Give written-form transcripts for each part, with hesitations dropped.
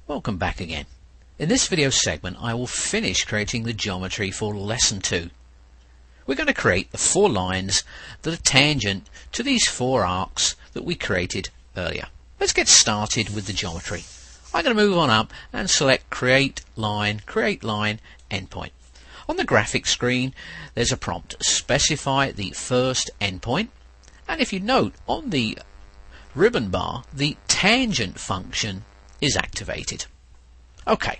Welcome back again. In this video segment I will finish creating the geometry for lesson 2. We're going to create the 4 lines that are tangent to these 4 arcs that we created earlier. Let's get started with the geometry. I'm going to move on up and select Create Line, Endpoint. On the graphic screen there's a prompt. Specify the first endpoint, and if you note on the ribbon bar the tangent function is activated. Okay,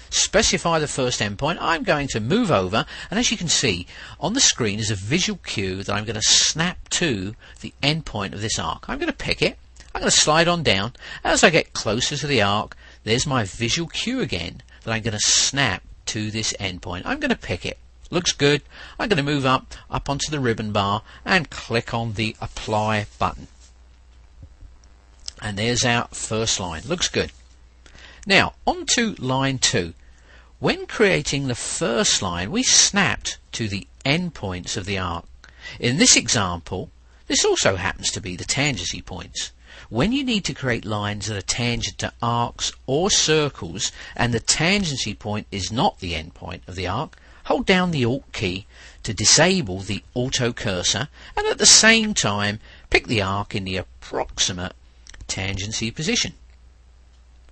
specify the first endpoint. I'm going to move over, and as you can see on the screen is a visual cue that I'm going to snap to the endpoint of this arc. I'm going to pick it, I'm going to slide on down. As I get closer to the arc, there's my visual cue again that I'm going to snap to this endpoint. I'm going to pick it. Looks good. I'm going to move up onto the ribbon bar and click on the Apply button. And there's our first line. Looks good. Now on to line 2. When creating the first line we snapped to the endpoints of the arc. In this example this also happens to be the tangency points. When you need to create lines that are tangent to arcs or circles and the tangency point is not the endpoint of the arc, hold down the Alt key to disable the auto cursor and at the same time pick the arc in the approximate tangency position.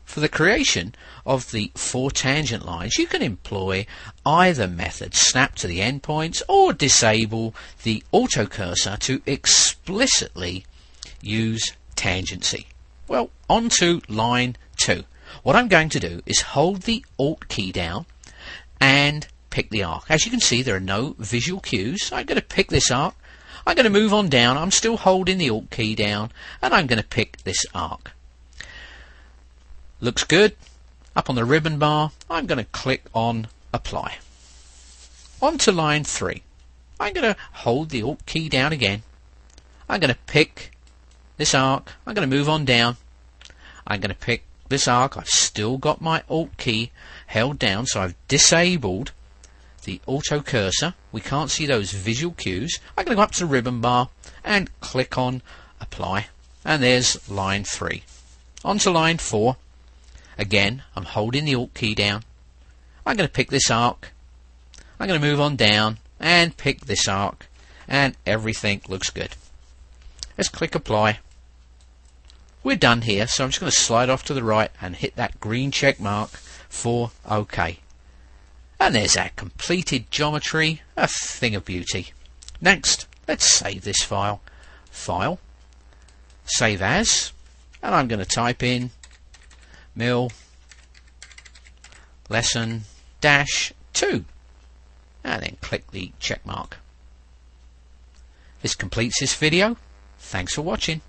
For the creation of the 4 tangent lines you can employ either method, snap to the endpoints or disable the auto cursor to explicitly use tangency. Well, on to line 2. What I'm going to do is hold the Alt key down and pick the arc. As you can see there are no visual cues. I'm going to pick this arc. I'm going to move on down. I'm still holding the Alt key down and I'm going to pick this arc. Looks good. Up on the ribbon bar I'm going to click on Apply. On to line 3. I'm going to hold the Alt key down again. I'm going to pick this arc. I'm going to move on down. I'm going to pick this arc. I've still got my Alt key held down, so I've disabled the auto cursor. We can't see those visual cues. I'm going to go up to the ribbon bar and click on Apply, and there's line 3. On to line 4. Again I'm holding the Alt key down. I'm going to pick this arc. I'm going to move on down and pick this arc, and everything looks good. Let's click Apply. We're done here, so I'm just going to slide off to the right and hit that green check mark for OK. And there's our completed geometry, a thing of beauty. Next, let's save this file. File, Save As, and I'm going to type in Mill Lesson -2 and then click the check mark. This completes this video. Thanks for watching.